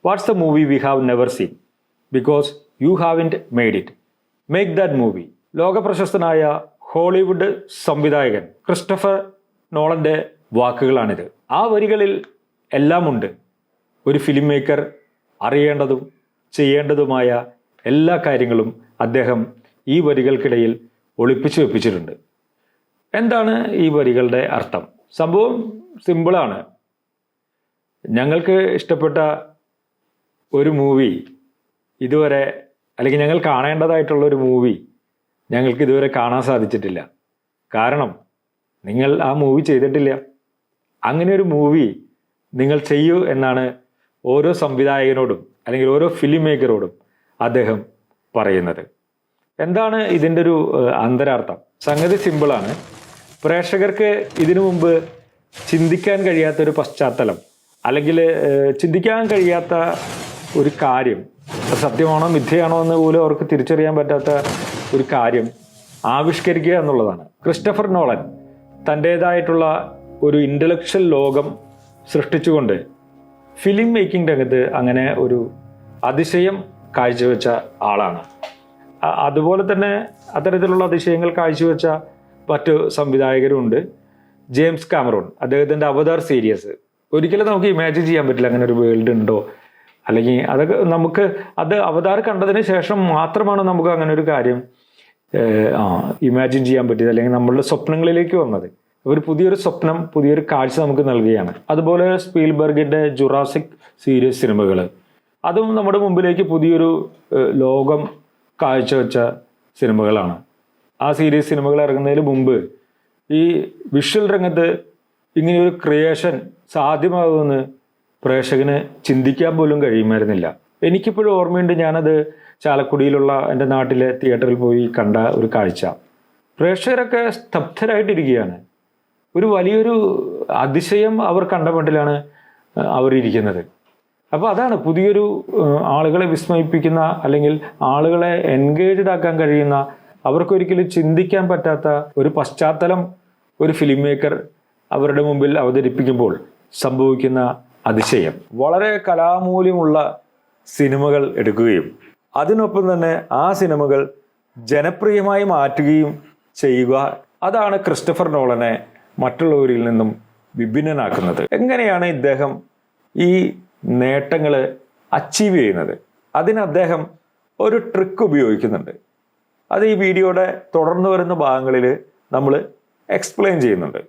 Watts the movie we have never seen because you haven't made it. Make that movie. ലോകപ്രശസ്തനായ Hollywood സംവിധായകൻ Christopher നോളൻ്റെ വാക്കുകളാണിത്. ആ വരികളിൽ എല്ലാമുണ്ട്. ഒരു ഫിലിം മേക്കർ അറിയേണ്ടതും ചെയ്യേണ്ടതുമായ എല്ലാ കാര്യങ്ങളും അദ്ദേഹം ഈ വരികൾക്കിടയിൽ ഒളിപ്പിച്ചു വെപ്പിച്ചിട്ടുണ്ട്. എന്താണ് ഈ വരികളുടെ അർത്ഥം? സംഭവം സിമ്പിളാണ്. ഞങ്ങൾക്ക് ഇഷ്ടപ്പെട്ട ഒരു മൂവി ഇതുവരെ, അല്ലെങ്കിൽ ഞങ്ങൾ കാണേണ്ടതായിട്ടുള്ള ഒരു മൂവി ഞങ്ങൾക്ക് ഇതുവരെ കാണാൻ സാധിച്ചിട്ടില്ല. കാരണം നിങ്ങൾ ആ മൂവി ചെയ്തിട്ടില്ല. അങ്ങനെ ഒരു മൂവി നിങ്ങൾ ചെയ്യൂ എന്നാണ് ഓരോ സംവിധായകനോടും അല്ലെങ്കിൽ ഓരോ ഫിലിം മേക്കറോടും അദ്ദേഹം പറയുന്നത്. എന്താണ് ഇതിൻ്റെ ഒരു അന്തരാർത്ഥം? സംഗതി സിമ്പിളാണ്. പ്രേക്ഷകർക്ക് ഇതിനു മുമ്പ് ചിന്തിക്കാൻ കഴിയാത്തൊരു പശ്ചാത്തലം, അല്ലെങ്കിൽ ചിന്തിക്കാൻ കഴിയാത്ത ഒരു കാര്യം, സത്യമാണോ മിഥ്യയാണോ എന്ന് പോലും അവർക്ക് തിരിച്ചറിയാൻ പറ്റാത്ത ഒരു കാര്യം ആവിഷ്കരിക്കുക എന്നുള്ളതാണ്. ക്രിസ്റ്റഫർ നോളൻ തൻ്റേതായിട്ടുള്ള ഒരു ഇൻ്റലക്ച്വൽ ലോകം സൃഷ്ടിച്ചുകൊണ്ട് ഫിലിം മേക്കിംഗ് രംഗത്ത് അങ്ങനെ ഒരു അതിശയം കാഴ്ചവെച്ച ആളാണ്. അതുപോലെ തന്നെ അത്തരത്തിലുള്ള അതിശയങ്ങൾ കാഴ്ചവെച്ച മറ്റു സംവിധായകരുമുണ്ട്. ജെയിംസ് കാമറൂൺ, അദ്ദേഹത്തിൻ്റെ അവതാർ സീരീസ്, ഒരിക്കലും നമുക്ക് ഇമാജിൻ ചെയ്യാൻ പറ്റില്ല അങ്ങനെ ഒരു വേൾഡ് ഉണ്ടോ, അല്ലെങ്കിൽ അതൊക്കെ നമുക്ക് അത് അവതാർ കണ്ടതിന് ശേഷം മാത്രമാണ് നമുക്ക് അങ്ങനെ ഒരു കാര്യം ഇമാജിൻ ചെയ്യാൻ പറ്റിയത്, അല്ലെങ്കിൽ നമ്മളുടെ സ്വപ്നങ്ങളിലേക്ക് വന്നത്. ഒരു പുതിയൊരു സ്വപ്നം, പുതിയൊരു കാഴ്ച നമുക്ക് നൽകുകയാണ്. അതുപോലെ സ്പീൽബർഗിൻ്റെ ജുറാസിക് സീരീസ് സിനിമകൾ, അതും നമ്മുടെ മുമ്പിലേക്ക് പുതിയൊരു ലോകം കാഴ്ചവെച്ച സിനിമകളാണ്. ആ സീരീസ് സിനിമകൾ ഇറങ്ങുന്നതിന് മുമ്പ് ഈ വിഷ്വൽ രംഗത്ത് ഇങ്ങനെയൊരു ക്രിയേഷൻ സാധ്യമാകുമെന്ന് പ്രേക്ഷകന് ചിന്തിക്കാൻ പോലും കഴിയുമായിരുന്നില്ല. എനിക്കിപ്പോഴും ഓർമ്മയുണ്ട്, ഞാനത് ചാലക്കുടിയിലുള്ള എൻ്റെ നാട്ടിലെ തിയേറ്ററിൽ പോയി കണ്ട ഒരു കാഴ്ച. പ്രേക്ഷകരൊക്കെ സ്തബ്ധരായിട്ടിരിക്കുകയാണ്. ഒരു വലിയൊരു അതിശയം അവർ കണ്ട മട്ടിലാണ് അവരിയ്ക്കുന്നത്. അപ്പോൾ അതാണ് പുതിയൊരു ആളുകളെ വിസ്മയിപ്പിക്കുന്ന, അല്ലെങ്കിൽ ആളുകളെ എൻഗേജ്ഡ് ആക്കാൻ കഴിയുന്ന, അവർക്കൊരിക്കലും ചിന്തിക്കാൻ പറ്റാത്ത ഒരു പശ്ചാത്തലം ഒരു ഫിലിം മേക്കർ അവരുടെ മുമ്പിൽ അവതരിപ്പിക്കുമ്പോൾ സംഭവിക്കുന്ന അതിശയം. വളരെ കലാമൂല്യമുള്ള സിനിമകൾ എടുക്കുകയും അതിനൊപ്പം തന്നെ ആ സിനിമകൾ ജനപ്രിയമായി മാറ്റുകയും ചെയ്യുക, അതാണ് ക്രിസ്റ്റഫർ നോളനെ മറ്റുള്ളവരിൽ നിന്നും വിഭിന്നനാക്കുന്നത്. എങ്ങനെയാണ് ഇദ്ദേഹം ഈ നേട്ടങ്ങൾ അച്ചീവ് ചെയ്യുന്നത്? അതിന് അദ്ദേഹം ഒരു ട്രിക്ക് ഉപയോഗിക്കുന്നുണ്ട്. അത് ഈ വീഡിയോയുടെ തുടർന്ന് വരുന്ന ഭാഗങ്ങളിൽ നമ്മൾ എക്സ്പ്ലെയിൻ ചെയ്യുന്നുണ്ട്.